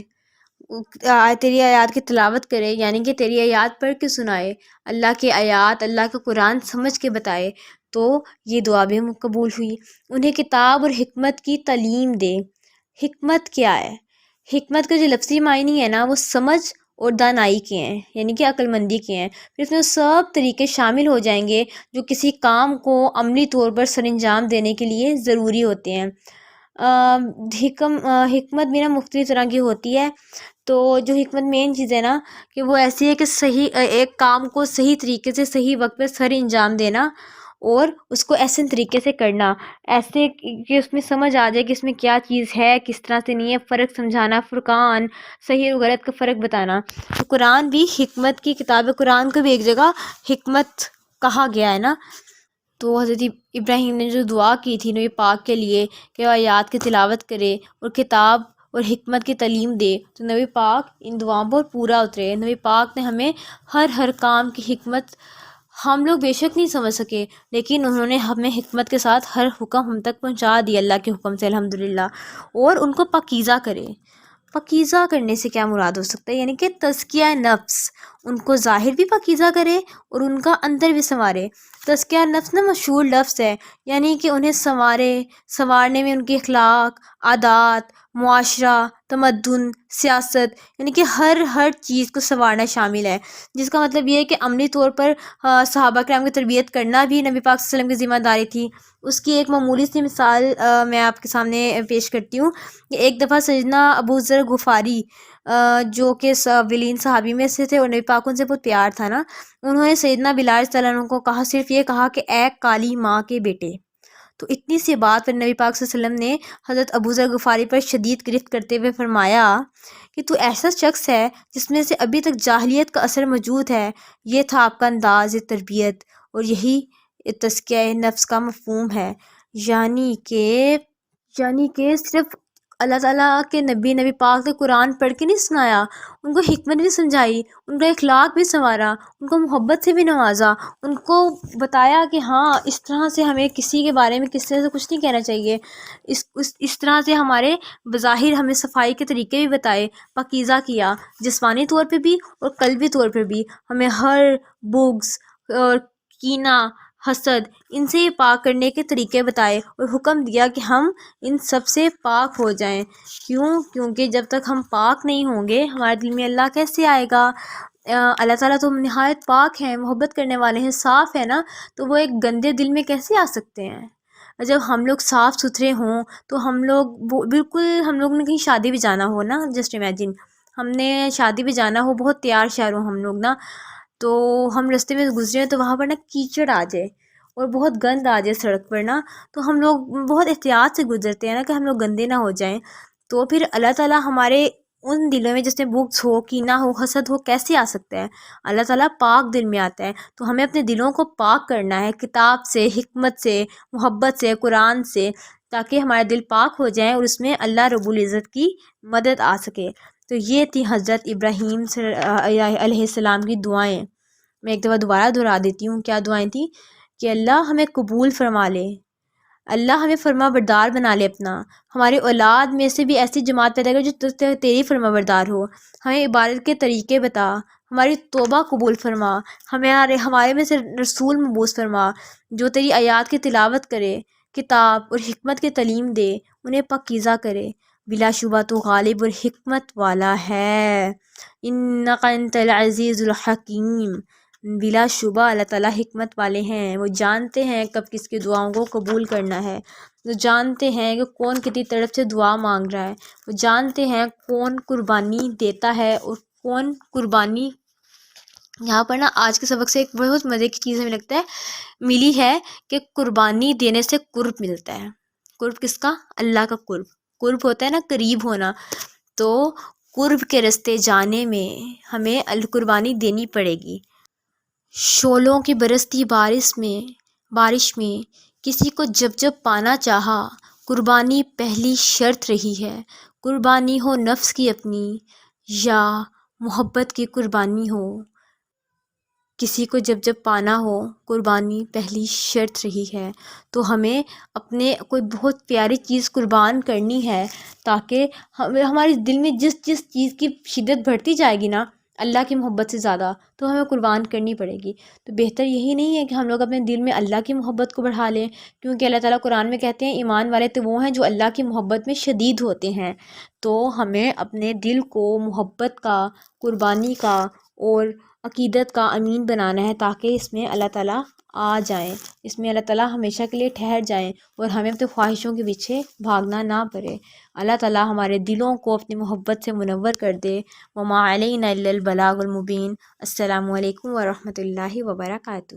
تیری آیات کی تلاوت کرے یعنی کہ تیری آیات پڑھ کے سنائے، اللہ کے آیات، اللہ کا قرآن سمجھ کے بتائے، تو یہ دعا بھی قبول ہوئی۔ انہیں کتاب اور حکمت کی تعلیم دے۔ حکمت کیا ہے؟ حکمت کا جو لفظی معنی ہے نا وہ سمجھ اور دانائی کے ہیں، یعنی کہ عقل مندی کے ہیں، پھر اس میں سب طریقے شامل ہو جائیں گے جو کسی کام کو عملی طور پر سر انجام دینے کے لیے ضروری ہوتے ہیں۔ حکمت بھی نا مختلف طرح کی ہوتی ہے، تو جو حکمت مین چیز ہے نا کہ وہ ایسی ہے کہ صحیح ایک کام کو صحیح طریقے سے صحیح وقت پہ سر انجام دینا اور اس کو احسن طریقے سے کرنا، ایسے کہ اس میں سمجھ آ جائے کہ اس میں کیا چیز ہے کس طرح سے نہیں ہے، فرق سمجھانا، فرقان صحیح اور غلط کا فرق بتانا۔ تو قرآن بھی حکمت کی کتاب ہے، قرآن کو بھی ایک جگہ حکمت کہا گیا ہے نا۔ تو حضرت ابراہیم نے جو دعا کی تھی نبی پاک کے لیے کہ وہ آیات کی تلاوت کرے اور کتاب اور حکمت کی تعلیم دے، تو نبی پاک ان دعاؤں پر پورا اترے۔ نبی پاک نے ہمیں ہر کام کی حکمت ہم لوگ بے شک نہیں سمجھ سکے، لیکن انہوں نے ہمیں حکمت کے ساتھ ہر حکم ہم تک پہنچا دی اللہ کے حکم سے الحمدللہ، اور ان کو پاکیزہ کرے۔ پاکیزہ کرنے سے کیا مراد ہو سکتا ہے؟ یعنی کہ تزکیہ نفس، ان کو ظاہر بھی پاکیزہ کرے اور ان کا اندر بھی سنوارے۔ تزکیہ نفس نا مشہور لفظ ہے، یعنی کہ انہیں سنوارنے میں ان کے اخلاق، عادات، معاشرہ، تمدن، سیاست، یعنی کہ ہر چیز کو سنوارنا شامل ہے، جس کا مطلب یہ ہے کہ عملی طور پر صحابہ کرام کی تربیت کرنا بھی نبی پاک صلی اللہ علیہ وسلم کی ذمہ داری تھی۔ اس کی ایک معمولی سی مثال میں آپ کے سامنے پیش کرتی ہوں کہ ایک دفعہ سیدنا ابو ذر غفاری جو کہ اولین صحابی میں سے تھے اور نبی پاک ان سے بہت پیار تھا نا، انہوں نے سیدنا بلال رضی اللہ عنہ کو کہا، صرف یہ کہا کہ اے کالی ماں کے بیٹے، تو اتنی سی بات پر نبی پاک صلی اللہ علیہ وسلم نے حضرت ابو ذر غفاری پر شدید گرفت کرتے ہوئے فرمایا کہ تو ایسا شخص ہے جس میں سے ابھی تک جاہلیت کا اثر موجود ہے۔ یہ تھا آپ کا انداز تربیت، اور یہی تزکیہ نفس کا مفہوم ہے، یعنی کہ یعنی کہ صرف اللہ تعالیٰ کے نبی پاک نے قرآن پڑھ کے نہیں سنایا، ان کو حکمت بھی سمجھائی، ان کا اخلاق بھی سنوارا، ان کو محبت سے بھی نوازا، ان کو بتایا کہ ہاں اس طرح سے ہمیں کسی کے بارے میں کس طرح سے کچھ نہیں کہنا چاہیے، اس طرح سے ہمارے بظاہر ہمیں صفائی کے طریقے بھی بتائے، پاکیزہ کیا جسمانی طور پہ بھی اور قلبی طور پہ بھی، ہمیں ہر بغض اور کینہ، حسد، ان سے پاک کرنے کے طریقے بتائے اور حکم دیا کہ ہم ان سب سے پاک ہو جائیں۔ کیونکہ جب تک ہم پاک نہیں ہوں گے ہمارے دل میں اللہ کیسے آئے گا؟ اللہ تعالیٰ تو نہایت پاک ہیں، محبت کرنے والے ہیں، صاف ہے نا، تو وہ ایک گندے دل میں کیسے آ سکتے ہیں؟ جب ہم لوگ صاف ستھرے ہوں تو ہم لوگ بالکل، ہم لوگ نے کہیں شادی بھی جانا ہو نا، جسٹ امیجن ہم نے شادی بھی جانا ہو، بہت تیار شہر ہوں ہم لوگ نا، تو ہم راستے میں گزرے تو وہاں پر نا کیچڑ آ جائے اور بہت گند آ جائے سڑک پر نا، تو ہم لوگ بہت احتیاط سے گزرتے ہیں نا کہ ہم لوگ گندے نہ ہو جائیں۔ تو پھر اللہ تعالیٰ ہمارے ان دلوں میں جس میں بغض ہو، کینہ ہو، حسد ہو، کیسے آ سکتا ہے؟ اللہ تعالیٰ پاک دل میں آتا ہے، تو ہمیں اپنے دلوں کو پاک کرنا ہے کتاب سے، حکمت سے، محبت سے، قرآن سے، تاکہ ہمارے دل پاک ہو جائیں اور اس میں اللہ رب العزت کی مدد آ سکے۔ تو یہ تھی حضرت ابراہیم علیہ السلام کی دعائیں۔ میں ایک دفعہ دوبارہ دہرا دیتی ہوں کیا دعائیں تھیں، کہ اللہ ہمیں قبول فرما لے، اللہ ہمیں فرما بردار بنا لے اپنا، ہماری اولاد میں سے بھی ایسی جماعت پیدا کر جو تیری فرما بردار ہو، ہمیں عبادت کے طریقے بتا، ہماری توبہ قبول فرما، ہمارے میں سے رسول مبعوث فرما جو تیری آیات کی تلاوت کرے، کتاب اور حکمت کی تعلیم دے، انہیں پاکیزہ کرے۔ بلا شبہ تو غالب اور حکمت والا ہے، انک انت العزیز الحکیم۔ بلا شبہ اللہ تعالیٰ حکمت والے ہیں، وہ جانتے ہیں کب کس کی دعاؤں کو قبول کرنا ہے، وہ جانتے ہیں کہ کون کتنی طرف سے دعا مانگ رہا ہے، وہ جانتے ہیں کون قربانی دیتا ہے اور کون قربانی۔ یہاں پر نا آج کے سبق سے ایک بہت مزے کی چیز ہمیں لگتا ہے ملی ہے کہ قربانی دینے سے قرب ملتا ہے۔ قرب کس کا؟ اللہ کا قرب۔ قرب ہوتا ہے نا قریب ہونا، تو قرب کے راستے جانے میں ہمیں قربانی دینی پڑے گی۔ شعلوں کی برستی بارش میں کسی کو جب پانا چاہا، قربانی پہلی شرط رہی ہے۔ قربانی ہو نفس کی اپنی یا محبت کی قربانی ہو، کسی کو جب پانا ہو قربانی پہلی شرط رہی ہے۔ تو ہمیں اپنے کوئی بہت پیاری چیز قربان کرنی ہے، تاکہ ہمارے دل میں جس چیز کی شدت بڑھتی جائے گی نا اللہ کی محبت سے زیادہ، تو ہمیں قربان کرنی پڑے گی۔ تو بہتر یہی نہیں ہے کہ ہم لوگ اپنے دل میں اللہ کی محبت کو بڑھا لیں، کیونکہ اللہ تعالیٰ قرآن میں کہتے ہیں ایمان والے تو وہ ہیں جو اللہ کی محبت میں شدید ہوتے ہیں۔ تو ہمیں اپنے دل کو محبت کا، قربانی کا اور عقیدت کا امین بنانا ہے، تاکہ اس میں اللہ تعالیٰ آ جائیں، اس میں اللہ تعالیٰ ہمیشہ کے لیے ٹھہر جائیں اور ہمیں اپنے خواہشوں کے پیچھے بھاگنا نہ پڑے۔ اللہ تعالیٰ ہمارے دلوں کو اپنی محبت سے منور کر دے۔ وما علینا الا البلاغ المبین۔ السلام علیکم ورحمۃ اللہ وبرکاتہ۔